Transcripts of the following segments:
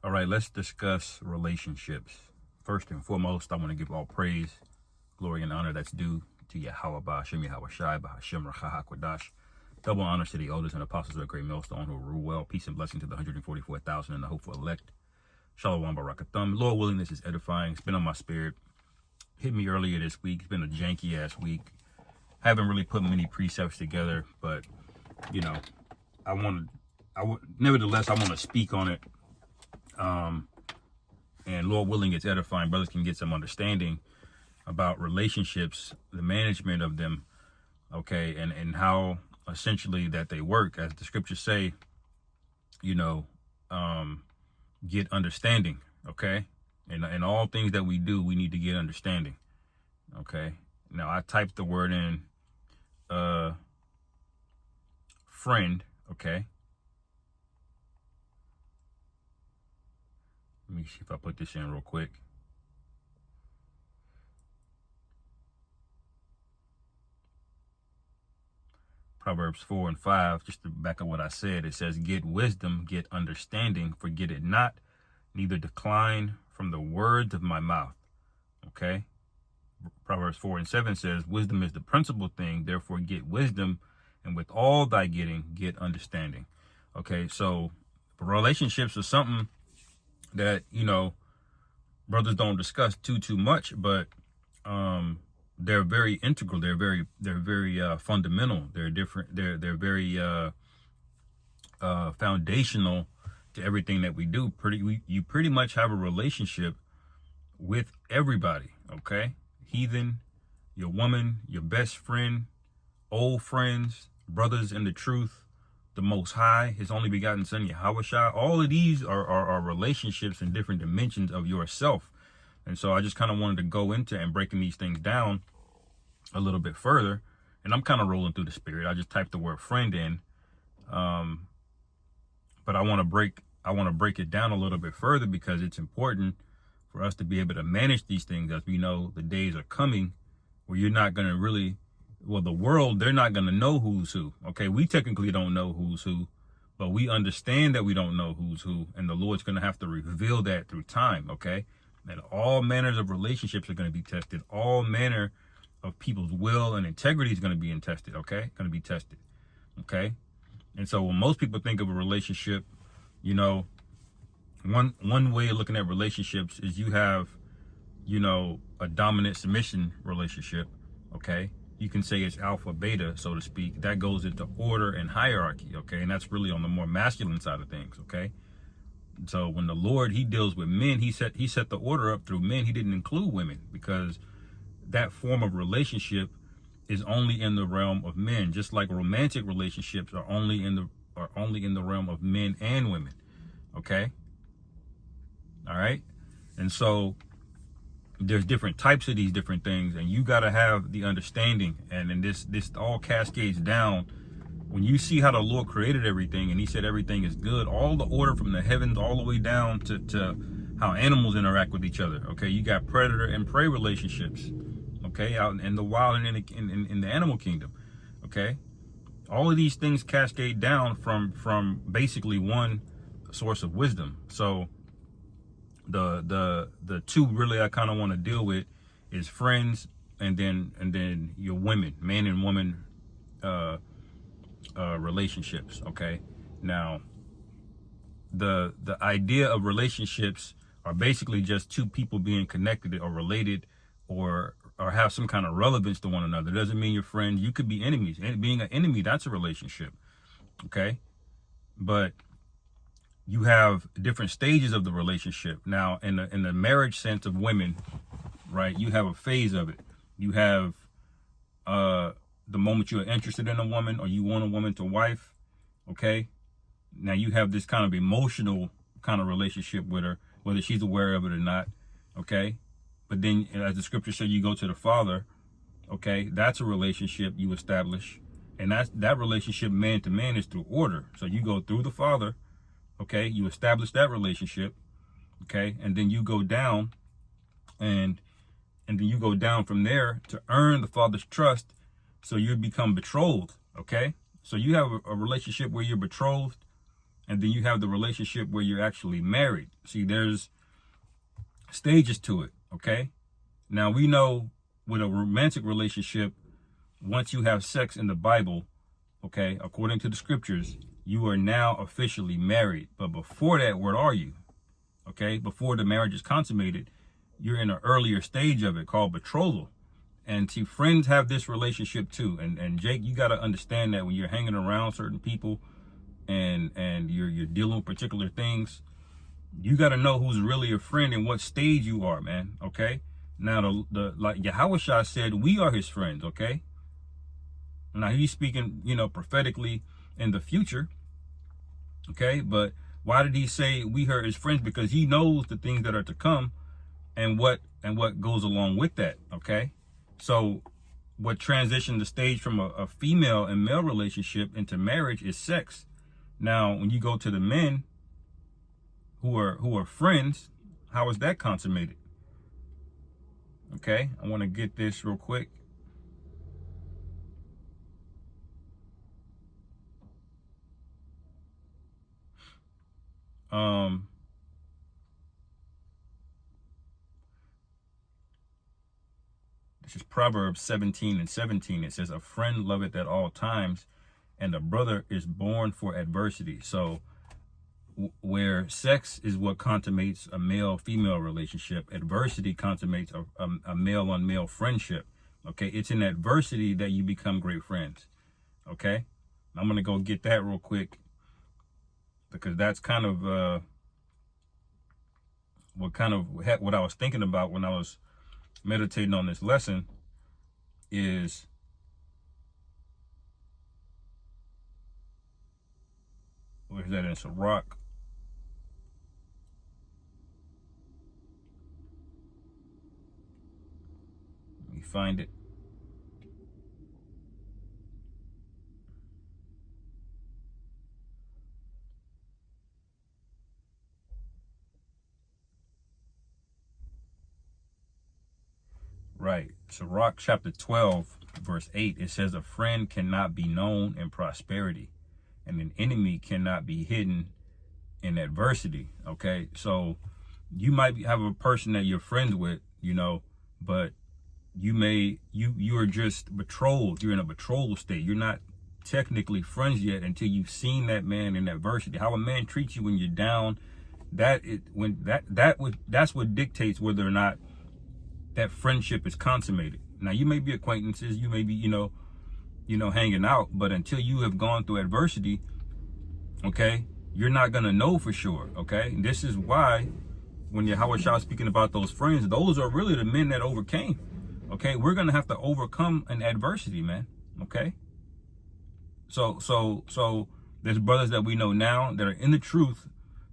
All right, let's discuss relationships. First and foremost, I want to give all praise, glory, and honor that's due to Yahweh Ba'Shem Yahweh Shai Ba'Shem Racha HaKodash. Double honors to the elders and apostles of the great millstone who rule well. Peace and blessing to the 144,000 and the hopeful elect. Shalom Barakathum. Lord willing, this is edifying. It's been on my spirit. Hit me earlier this week. It's been a janky ass week. Haven't really put many precepts together, but you know, nevertheless, I want to speak on it. And Lord willing, it's edifying. Brothers can get some understanding about relationships, the management of them, okay, and how essentially that they work, as the scriptures say, you know, get understanding, okay? And all things that we do, we need to get understanding, okay? Now, I typed the word in, friend, okay? Let me see if I put this in real quick. Proverbs 4 and 5, just to back up what I said, it says, get wisdom, get understanding, forget it not, neither decline from the words of my mouth. Okay? Proverbs 4 and 7 says, wisdom is the principal thing, therefore get wisdom, and with all thy getting, get understanding. Okay, so relationships are something that, you know, brothers don't discuss too much, but they're very integral. They're very fundamental. They're different. They're very foundational to everything that we do. You pretty much have a relationship with everybody. Okay, heathen, your woman, your best friend, old friends, brothers in the truth, the Most High, His only begotten Son, Yahweh Shai. All of these are relationships in different dimensions of yourself. And so I just kind of wanted to go into and breaking these things down a little bit further. And I'm kind of rolling through the spirit. I just typed the word friend in. But I want to break it down a little bit further because it's important for us to be able to manage these things, as we know the days are coming where you're not going to really, well, the world, they're not going to know who's who. Okay, we technically don't know who's who, but we understand that we don't know who's who, and the Lord's going to have to reveal that through time. Okay, and all manners of relationships are going to be tested. All manner of people's will and integrity is going to be tested. Okay, going to be tested. Okay, and so when most people think of a relationship, you know, one way of looking at relationships is you have, you know, a dominant submission relationship. Okay, you can say it's alpha beta, so to speak. That goes into order and hierarchy. Okay, and that's really on the more masculine side of things. Okay, so when the Lord, He deals with men, he set the order up through men. He didn't include women because that form of relationship is only in the realm of men, just like romantic relationships are only in the realm of men and women. Okay, all right, and so there's different types of these different things, and you got to have the understanding. And then this all cascades down when you see how the Lord created everything, and He said everything is good. All the order from the heavens all the way down to how animals interact with each other. Okay, you got predator and prey relationships. Okay, out in the wild and in the animal kingdom. Okay, all of these things cascade down from basically one source of wisdom. So the two really I kind of want to deal with is friends, and then your women, man and woman relationships. Okay, now the idea of relationships are basically just two people being connected or related or have some kind of relevance to one another. It doesn't mean you're friends. You could be enemies, and being an enemy, that's a relationship. Okay, but you have different stages of the relationship. Now, in the marriage sense of women, right, you have a phase of it. You have the moment you're interested in a woman or you want a woman to wife, okay? Now, you have this kind of emotional kind of relationship with her, whether she's aware of it or not, okay? But then, as the scripture said, you go to the Father, okay? That's a relationship you establish. And that relationship man to man is through order. So you go through the Father, okay, you establish that relationship, okay, and then you go down, and then you go down from there to earn the Father's trust, so you become betrothed, okay? So you have a relationship where you're betrothed, and then you have the relationship where you're actually married. See, there's stages to it, okay? Now, we know with a romantic relationship, once you have sex in the Bible, okay, according to the scriptures, you are now officially married. But before that, what are you? Okay, before the marriage is consummated, you're in an earlier stage of it called betrothal. And see, friends have this relationship too. And Jake, you got to understand that when you're hanging around certain people and you're dealing with particular things, you got to know who's really a friend and what stage you are, man. Okay. Now, like Yahushua said, we are his friends. Okay. Now he's speaking, prophetically in the future. Okay. But why did he say we are his friends? Because he knows the things that are to come and what goes along with that. Okay. So what transitioned the stage from a female and male relationship into marriage is sex. Now, when you go to the men who are friends, how is that consummated? Okay, I want to get this real quick. This is Proverbs 17:17. It says, "A friend loveth at all times, and a brother is born for adversity." So where sex is what consummates a male-female relationship, adversity consummates a male-on-male friendship. Okay, it's in adversity that you become great friends. Okay, I'm gonna go get that real quick because that's kind of what I was thinking about when I was meditating on this lesson. Is where's that in Sirach? Let me find it. Right. Sirach chapter 12, verse 8, it says, "A friend cannot be known in prosperity, and an enemy cannot be hidden in adversity." Okay. So you might have a person that you're friends with, but you are just betrothed. You're in a betrothal state. You're not technically friends yet until you've seen that man in adversity. How a man treats you when you're down, that's what dictates whether or not that friendship is consummated. Now, you may be acquaintances, you may be, hanging out, but until you have gone through adversity, okay, you're not going to know for sure. Okay. And this is why when Yahushua is speaking about those friends, those are really the men that overcame. Okay. We're going to have to overcome an adversity, man. Okay. So there's brothers that we know now that are in the truth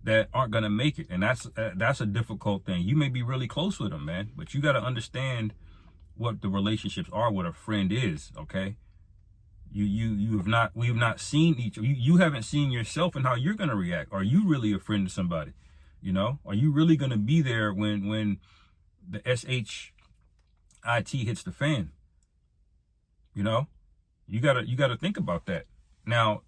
that aren't going to make it. And that's a difficult thing. You may be really close with them, man, but you got to understand what the relationships are, what a friend is. Okay. We've not seen each, you haven't seen yourself and how you're going to react. Are you really a friend to somebody? Are you really going to be there when the SHIT hits the fan? You gotta think about that. Now,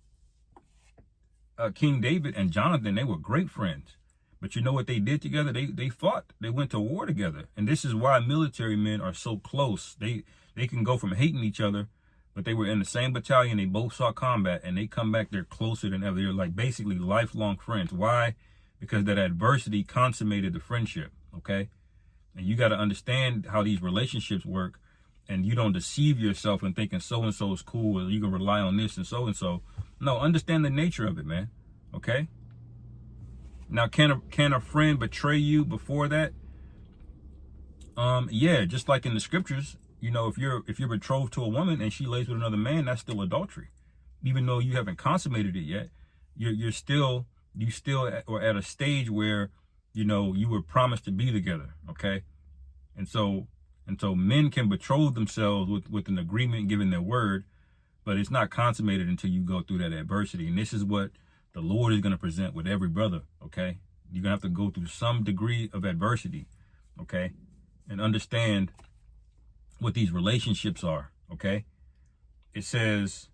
King David and Jonathan, they were great friends. But you know what they did together? They fought. They went to war together. And this is why military men are so close. They can go from hating each other, but they were in the same battalion. They both saw combat, and they come back, they're closer than ever. They're like basically lifelong friends. Why? Because that adversity consummated the friendship, okay? And you got to understand how these relationships work, and you don't deceive yourself in thinking so-and-so is cool, or you can rely on this and so-and-so. No, understand the nature of it, man, okay? Now, can a friend betray you before that? Yeah, just like in the scriptures, if you're betrothed to a woman and she lays with another man, that's still adultery. Even though you haven't consummated it yet, you still are at a stage where you were promised to be together, okay? And so men can betroth themselves with an agreement, given their word, but it's not consummated until you go through that adversity. And this is what the Lord is going to present with every brother, okay? You're going to have to go through some degree of adversity, okay? And understand what these relationships are, okay? It says,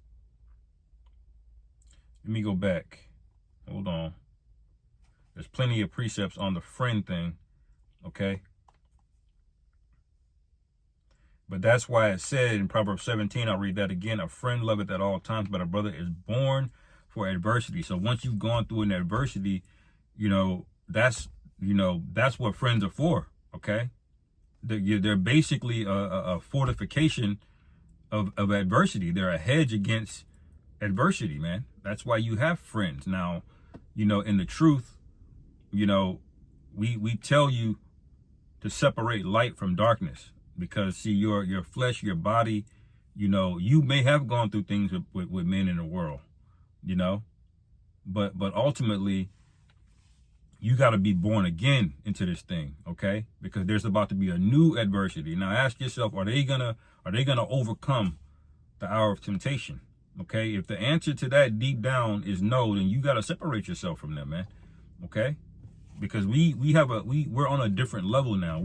let me go back. Hold on. There's plenty of precepts on the friend thing, okay? But that's why it said in Proverbs 17, I'll read that again, a friend loveth at all times, but a brother is born for adversity. So once you've gone through an adversity, that's what friends are for, okay? They're basically a fortification of adversity. They're a hedge against adversity, man. That's why you have friends. Now, in the truth, we tell you to separate light from darkness, because see, your flesh, your body, you may have gone through things with men in the world, but ultimately you got to be born again into this thing, okay? Because there's about to be a new adversity. Now ask yourself, are they gonna overcome the hour of temptation? Okay, if the answer to that deep down is no, then you got to separate yourself from them, man. Okay, because we're on a different level now.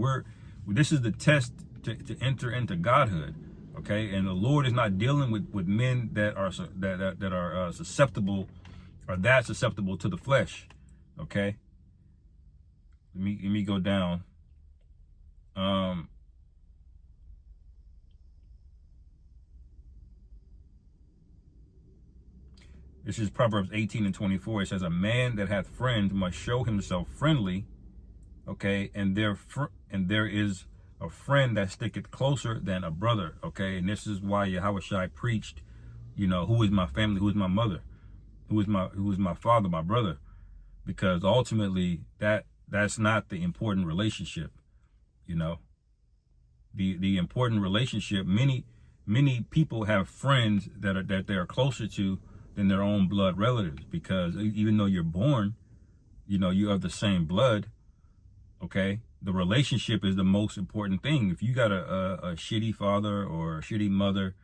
This is the test to enter into godhood. Okay, and the Lord is not dealing with men that are susceptible, or that susceptible to the flesh. Okay, let me go down. This is Proverbs 18:24. It says, a man that hath friends must show himself friendly. Okay, and there is a friend that sticketh closer than a brother. Okay, and this is why Yahushua preached, who is my family, who is my mother, who is my father, my brother, because ultimately that's not the important relationship. The important relationship. Many people have friends that they are closer to than their own blood relatives, because even though you're born, you're of the same blood. Okay, the relationship is the most important thing. If you got a shitty father or a shitty mother,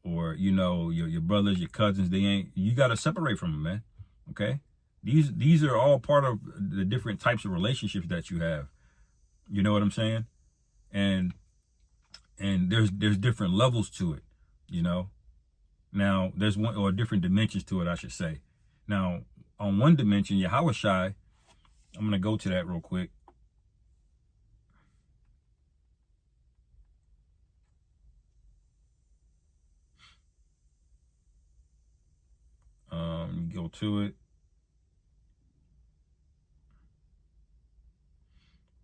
or your brothers, your cousins, you got to separate from them, man. Okay, these are all part of the different types of relationships that you have. You know what I'm saying? And there's different levels to it. Now there's different dimensions to it, I should say. Now on one dimension, Yahushua, I'm gonna go to that real quick. Go to it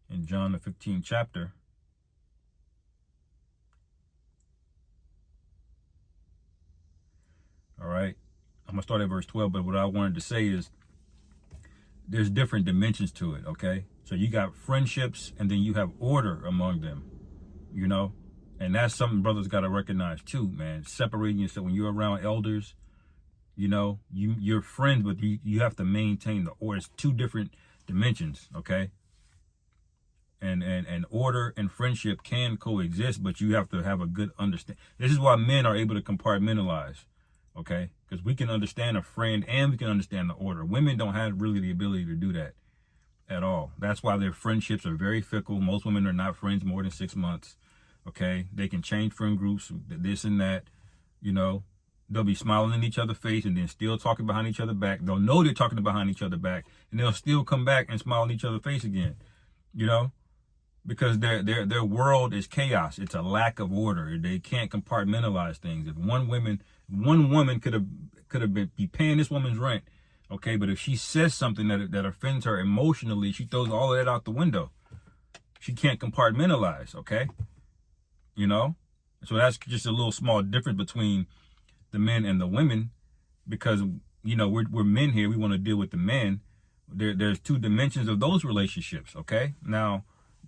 in John the 15th chapter. All right, I'm gonna start at verse 12, but what I wanted to say is there's different dimensions to it. Okay, so you got friendships, and then you have order among them, and that's something brothers got to recognize too, man. Separating yourself when you're around elders, you're friends, but you have to maintain the order. It's two different dimensions. Okay, and order and friendship can coexist, but you have to have a good understanding. This is why men are able to compartmentalize. Okay, because we can understand a friend and we can understand the order. Women don't have really the ability to do that at all. That's why their friendships are very fickle. Most women are not friends more than 6 months. Okay, they can change friend groups, this and that. They'll be smiling in each other's face and then still talking behind each other's back. They'll know they're talking behind each other's back, and they'll still come back and smile in each other's face again. Because their world is chaos. It's a lack of order. They can't compartmentalize things. If one woman could have be paying this woman's rent, okay, but if she says something that offends her emotionally, she throws all of that out the window. She can't compartmentalize, okay? So that's just a little small difference between the men and the women, because we're men here. We want to deal with the men. There's two dimensions of those relationships, okay? Now,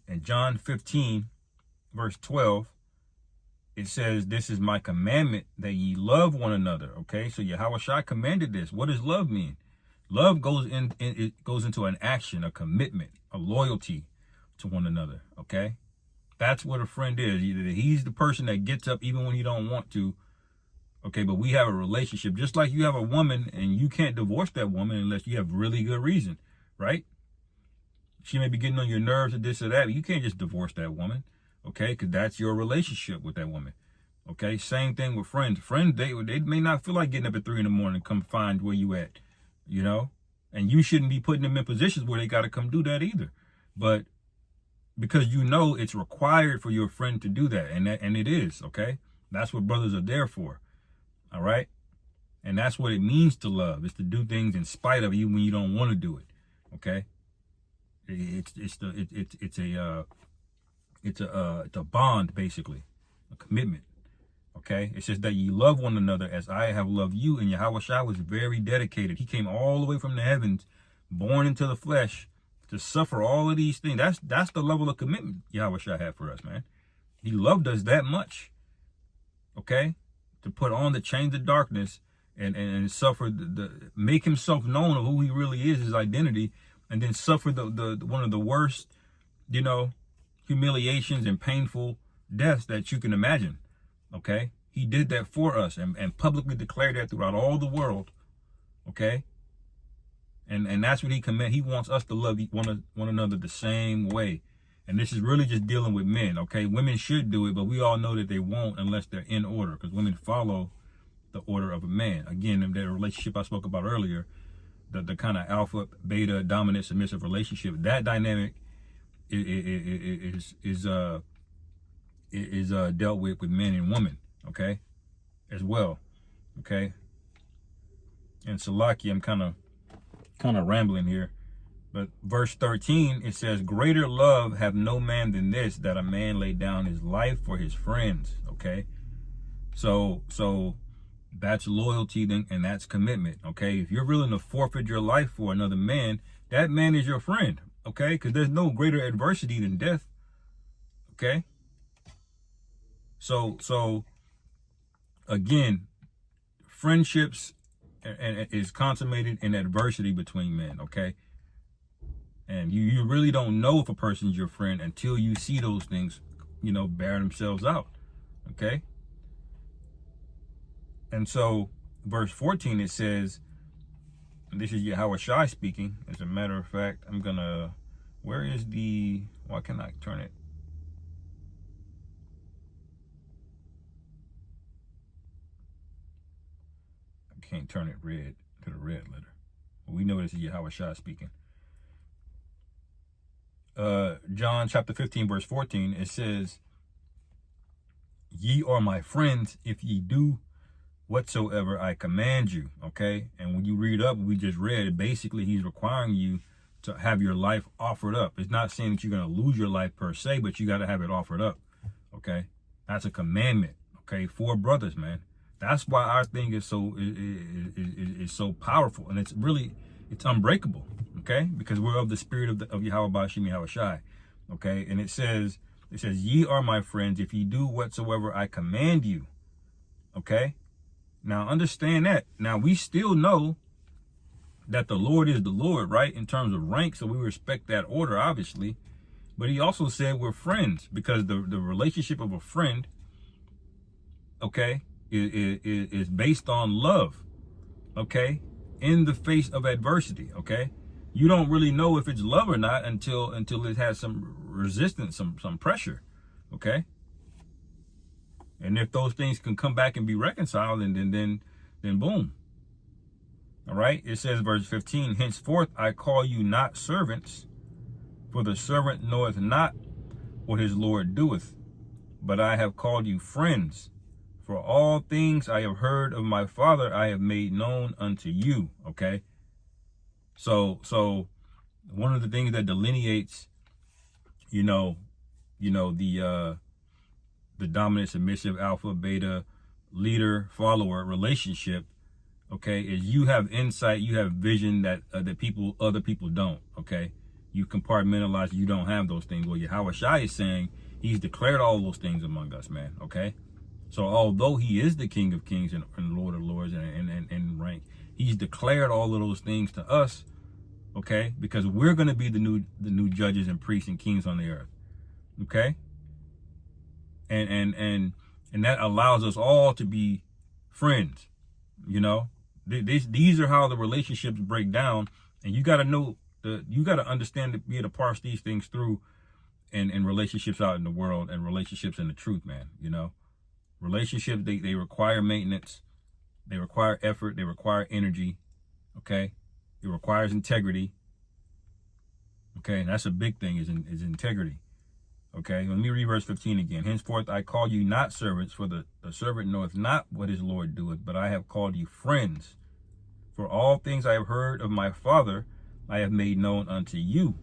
in John 15, verse 12, it says, this is my commandment, that ye love one another. Okay, so Yahushua commanded this. What does love mean? Love it goes into an action, a commitment, a loyalty to one another. Okay, that's what a friend is. He's the person that gets up even when you don't want to. Okay, but we have a relationship, just like you have a woman, and you can't divorce that woman unless you have really good reason, right? She may be getting on your nerves or this or that. But you can't just divorce that woman, okay? Because that's your relationship with that woman, okay? Same thing with friends. Friends, they may not feel like getting up at 3 a.m. to come find where you at, And you shouldn't be putting them in positions where they got to come do that either. But because you know it's required for your friend to do that, and it is, okay? That's what brothers are there for. All right? And that's what it means to love, is to do things in spite of you when you don't want to do it. Okay? It's a bond, basically, a commitment. Okay? It says that you love one another as I have loved you, and Yahweh Shai was very dedicated. He came all the way from the heavens, born into the flesh, to suffer all of these things. That's the level of commitment Yahweh Shai had for us, man. He loved us that much. Okay? To put on the chains of darkness and suffer make himself known of who he really is, his identity, and then suffer the one of the worst, humiliations and painful deaths that you can imagine. Okay? He did that for us and publicly declared that throughout all the world. Okay? And that's what he command. He wants us to love one another the same way. And this is really just dealing with men, okay? Women should do it, but we all know that they won't unless they're in order, because women follow the order of a man. Again, in that relationship I spoke about earlier, the kind of alpha, beta, dominant, submissive relationship, that dynamic is dealt with men and women, okay, as well, okay? And Salaki, I'm kind of rambling here. But verse 13, it says, greater love have no man than this, that a man lay down his life for his friends. Okay. So that's loyalty then, and that's commitment. Okay. If you're willing to forfeit your life for another man, that man is your friend. Okay. Because there's no greater adversity than death. Okay. So again, friendships is consummated in adversity between men. Okay. And you really don't know if a person's your friend until you see those things, bear themselves out. Okay? And so, verse 14, it says, and this is Yahweh Shai speaking. As a matter of fact, where is why can't I turn it? I can't turn it red to the red letter. We know this is Yahweh Shai speaking. John chapter 15, verse 14, it says, ye are my friends if ye do whatsoever I command you. Okay. And when you read up, we just read, basically he's requiring you to have your life offered up. It's not saying that you're going to lose your life per se, but you got to have it offered up. Okay. That's a commandment. Okay. For brothers, man. That's why our thing is so powerful, and it's unbreakable. Okay, because we're of the spirit of Yahweh Bashim Yahweh Shai. Okay, and it says, ye are my friends if ye do whatsoever I command you. Okay, now understand that. Now we still know that the Lord is the Lord, right? In terms of rank, so we respect that order, obviously. But he also said we're friends, because the relationship of a friend, okay, is based on love. Okay, in the face of adversity. Okay. You don't really know if it's love or not until it has some resistance, some pressure. Okay. And if those things can come back and be reconciled, and then boom. All right. It says, verse 15, henceforth I call you not servants, for the servant knoweth not what his Lord doeth, but I have called you friends. For all things I have heard of my Father, I have made known unto you. Okay. So one of the things that delineates, the dominant, submissive, alpha, beta, leader, follower relationship, okay, is you have insight, you have vision that other people don't. Okay, you compartmentalize, you don't have those things. Well, Yahweh Shai is saying he's declared all those things among us, man. Okay, so although he is the King of Kings and Lord of Lords and rank, he's declared all of those things to us, okay? Because we're going to be the new judges and priests and kings on the earth, okay? And that allows us all to be friends, These are how the relationships break down, and you got to know you got to understand to be able to parse these things through, in relationships out in the world and relationships in the truth, man. Relationships, they require maintenance, they require effort, they require energy, okay? It requires integrity. Okay, and that's a big thing is integrity. Okay, let me read verse 15 again. Henceforth I call you not servants, for the servant knoweth not what his Lord doeth, but I have called you friends. For all things I have heard of my Father, I have made known unto you.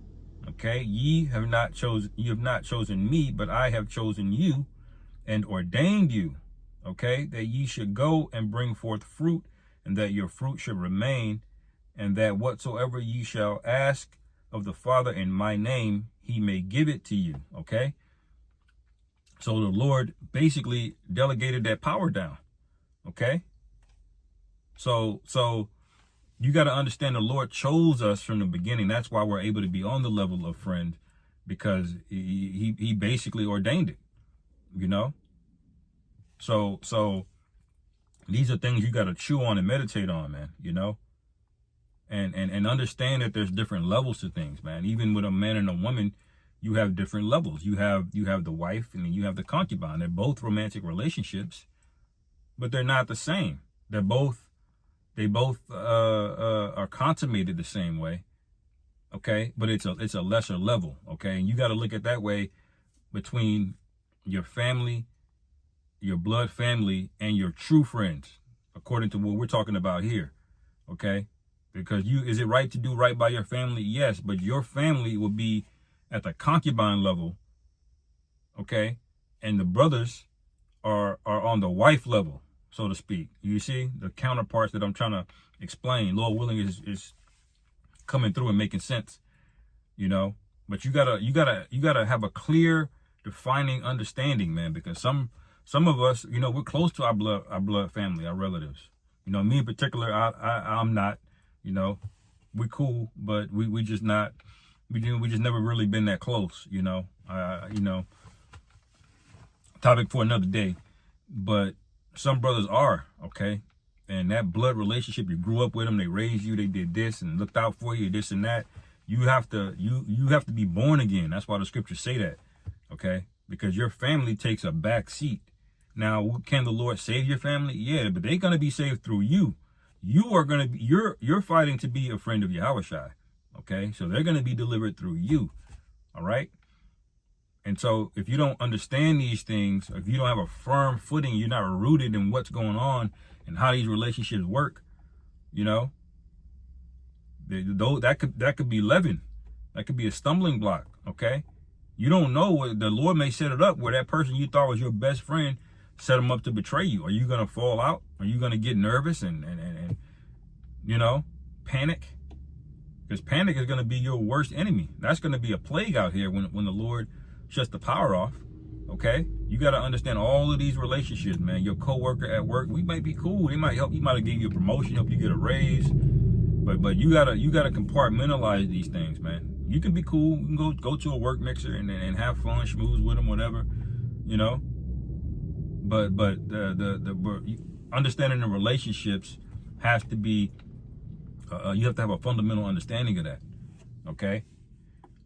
Okay, you have not chosen me, but I have chosen you and ordained you. Okay, that ye should go and bring forth fruit, and that your fruit should remain, and that whatsoever ye shall ask of the Father in my name, he may give it to you. Okay, so the Lord basically delegated that power down. Okay, so you got to understand the Lord chose us from the beginning. That's why we're able to be on the level of friend, because he basically ordained it, you know. So these are things you got to chew on and meditate on, man, you know, and understand that there's different levels to things, man. Even with a man and a woman, you have different levels. You have the wife and then you have the concubine. They're both romantic relationships, but they're not the same. They both are consummated the same way. Okay, but it's a lesser level. Okay, and you got to look at that way between your family, your blood family, and your true friends, according to what we're talking about here. Okay, because is it right to do right by your family? Yes, but your family will be at the concubine level. Okay, and the brothers are on the wife level, so to speak. You see the counterparts that I'm trying to explain. Lord willing is coming through and making sense, you know. But you gotta have a clear, defining understanding, man, because some of us, you know, we're close to our blood family, our relatives. You know, me in particular, I'm not, you know, we cool, but we just not, we just never really been that close, you know. You know, topic for another day. But some brothers are, okay, and that blood relationship, you grew up with them, they raised you, they did this and looked out for you, this and that. You have to be born again. That's why the scriptures say that, okay, because your family takes a back seat. Now, can the Lord save your family? Yeah, but they're gonna be saved through you. You are gonna be, you're fighting to be a friend of Yahushua, okay? So they're gonna be delivered through you, all right? And so if you don't understand these things, if you don't have a firm footing, you're not rooted in what's going on and how these relationships work, you know, that could be leaven. That could be a stumbling block, okay? You don't know what the Lord may set it up where that person you thought was your best friend set them up to betray you. Are you going to fall out? Are you going to get nervous and you know, panic? Because panic is going to be your worst enemy. That's going to be a plague out here when the Lord shuts the power off. Okay, you got to understand all of these relationships, man. Your coworker at work, we might be cool. They might help. He might have given you a promotion, help you get a raise. But you gotta compartmentalize these things, man. You can be cool. You can go to a work mixer and have fun, schmooze with them, whatever, you know. But the understanding the relationships has to be. You have to have a fundamental understanding of that. Okay.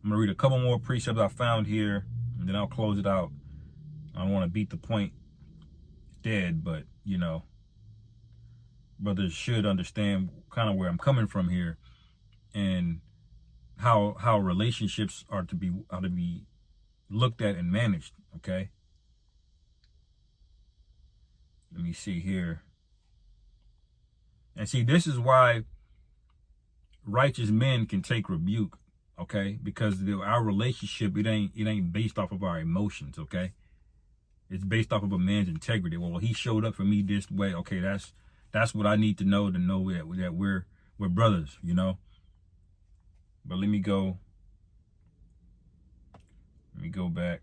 I'm gonna read a couple more precepts I found here, and then I'll close it out. I don't want to beat the point dead, but you know, brothers should understand kind of where I'm coming from here, and how relationships are to be looked at and managed. Okay. Let me see here. And see, this is why righteous men can take rebuke. Okay, because our relationship, it ain't based off of our emotions. Okay, it's based off of a man's integrity. Well, he showed up for me this way. Okay, that's what I need to know that we're brothers, you know. But let me go back.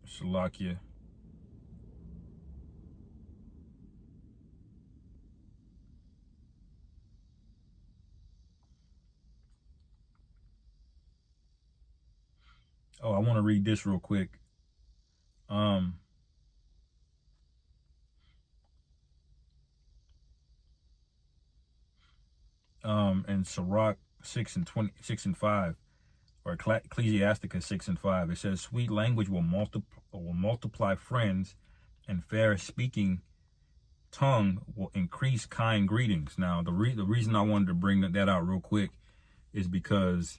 Salakia. Oh, I want to read this real quick. In Sirach 6:5, or Ecclesiasticus 6:5, it says, "Sweet language will multiply friends, and fair speaking tongue will increase kind greetings. Now, the reason I wanted to bring that out real quick is because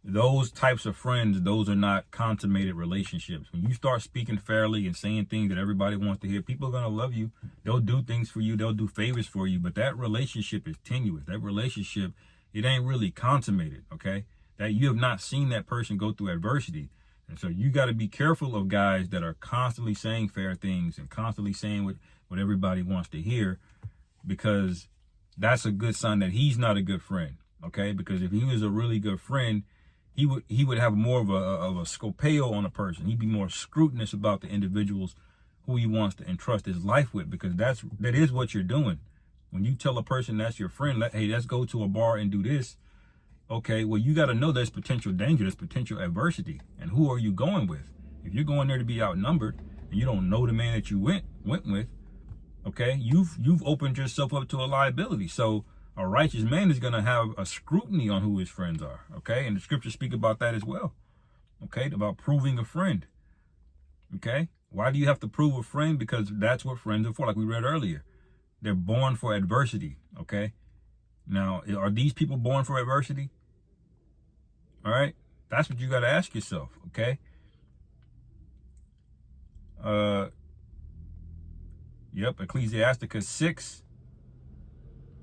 those types of friends, those are not consummated relationships. When you start speaking fairly and saying things that everybody wants to hear, people are going to love you. They'll do things for you. They'll do favors for you. But that relationship is tenuous. That relationship, it ain't really consummated, okay? That you have not seen that person go through adversity. And so you got to be careful of guys that are constantly saying fair things and constantly saying what everybody wants to hear, because that's a good sign that he's not a good friend, okay? Because if he was a really good friend, he would have more of a scopeo on a person. He'd be more scrutinous about the individuals who he wants to entrust his life with, because that is what you're doing. When you tell a person that's your friend, hey, let's go to a bar and do this. Okay, well, you got to know there's potential danger, there's potential adversity. And who are you going with? If you're going there to be outnumbered and you don't know the man that you went with, okay, you've opened yourself up to a liability. So a righteous man is going to have a scrutiny on who his friends are, okay? And the scriptures speak about that as well, okay? About proving a friend, okay? Why do you have to prove a friend? Because that's what friends are for, like we read earlier. They're born for adversity, okay? Now, are these people born for adversity? All right? That's what you got to ask yourself, okay? Yep, Ecclesiasticus 6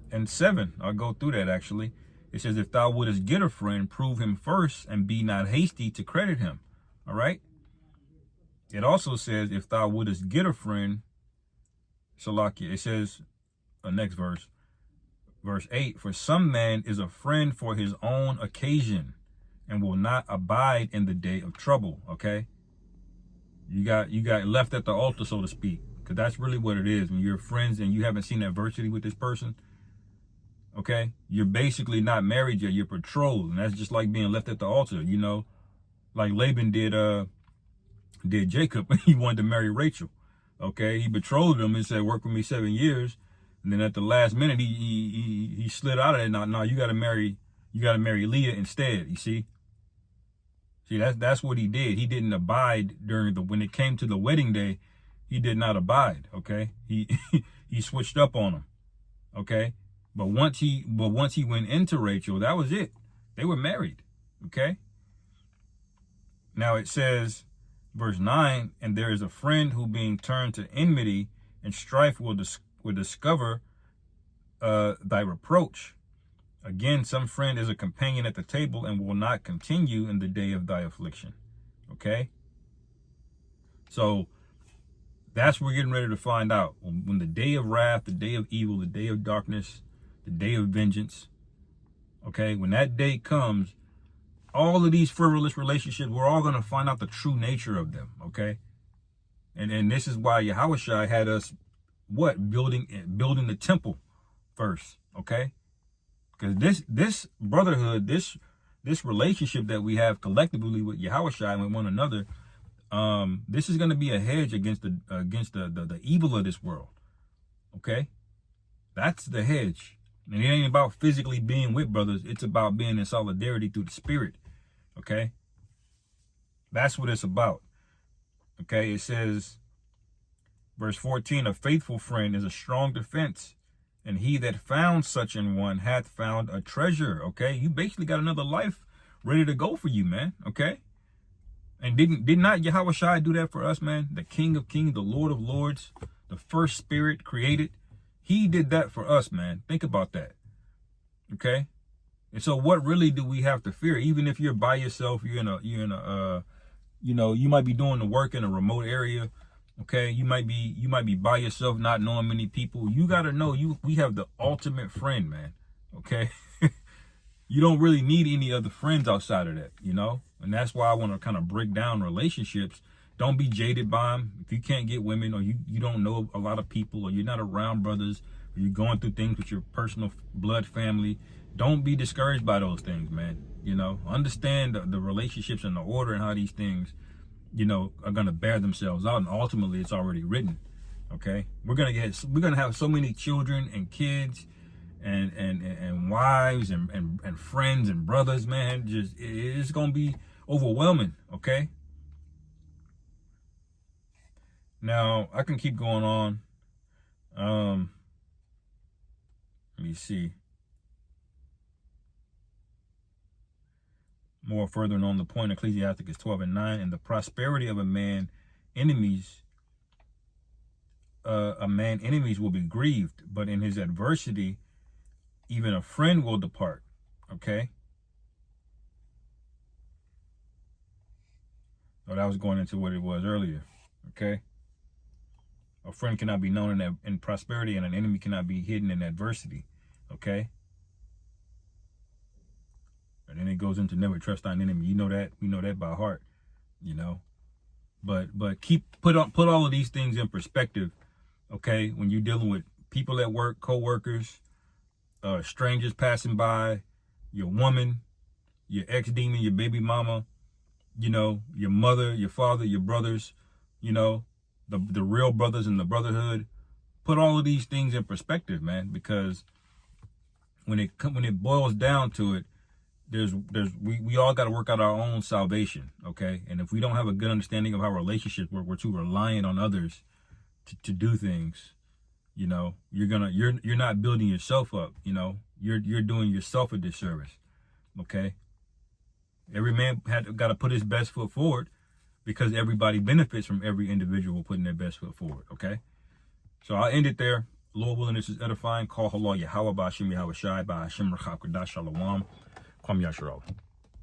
and 7. I'll go through that actually. It says, if thou wouldest get a friend, prove him first, and be not hasty to credit him. All right. It also says, if thou wouldest get a friend, Salakia, it says, next verse 8, for some man is a friend for his own occasion and will not abide in the day of trouble. Okay. You got left at the altar, so to speak, because that's really what it is. When you're friends and you haven't seen adversity with this person, okay, you're basically not married yet. You're betrothed, and that's just like being left at the altar. You know, like Laban did Jacob. He wanted to marry Rachel. Okay, he betrothed him and said, "Work with me 7 years," and then at the last minute, he slid out of it. Now you got to marry Leah instead. You see, that's what he did. He didn't abide when it came to the wedding day. He did not abide. Okay, he switched up on him. Okay. But once he went into Rachel, that was it. They were married. Okay. Now it says, verse 9, and there is a friend who, being turned to enmity and strife, will discover thy reproach. Again, some friend is a companion at the table and will not continue in the day of thy affliction. Okay. So that's what we're getting ready to find out. When the day of wrath, the day of evil, the day of darkness, the day of vengeance, okay, when that day comes, all of these frivolous relationships, we're all going to find out the true nature of them, okay? And this is why Yahushua had us, building the temple first, okay? Because this brotherhood, this relationship that we have collectively with Yahushua and with one another, this is going to be a hedge against the evil of this world, okay? That's the hedge. And it ain't about physically being with brothers. It's about being in solidarity through the spirit. Okay. That's what it's about. Okay. It says, verse 14, a faithful friend is a strong defense, and he that found such an one hath found a treasure. Okay. You basically got another life ready to go for you, man. Okay. And did not Yahushua do that for us, man? The King of Kings, the Lord of Lords, the first spirit created. He did that for us, man. Think about that. Okay. And so what really do we have to fear? Even if you're by yourself, you might be doing the work in a remote area. Okay. You might be by yourself, not knowing many people. You got to know we have the ultimate friend, man. Okay. You don't really need any other friends outside of that, and that's why I want to kind of break down relationships. Don't be jaded by them. If you can't get women, or you don't know a lot of people, or you're not around brothers, or you're going through things with your personal blood family, don't be discouraged by those things, man. Understand the relationships and the order and how these things, are going to bear themselves out. And ultimately, it's already written. Okay. We're going to have so many children and kids and wives and friends and brothers, man. It's going to be overwhelming. Okay. Now, I can keep going on. Let me see. More further on the point, Ecclesiasticus 12:9, and the prosperity of a man enemies will be grieved, but in his adversity, even a friend will depart. Okay. So that was going into what it was earlier. Okay. A friend cannot be known in prosperity, and an enemy cannot be hidden in adversity. Okay. And then it goes into never trust thine enemy. You know that. We know that by heart. You know. But put all of these things in perspective. Okay, when you're dealing with people at work, co-workers, strangers passing by, your woman, your ex-demon, your baby mama, you know, your mother, your father, your brothers, you know, the real brothers in the brotherhood. Put all of these things in perspective, man, because when it boils down to it, we all got to work out our own salvation, okay? And if we don't have a good understanding of how relationships work, we're too reliant on others to do things. You know, you're not building yourself up. You know, you're doing yourself a disservice. Okay. Every man got to put his best foot forward, because everybody benefits from every individual putting their best foot forward. Okay. So I'll end it there. Lord willing, this is edifying. Call halal Yahweh Ba'Hashem Yahweh Shai Ba'Hashem Rachak Kodash Shalom. Kwam Yasharov.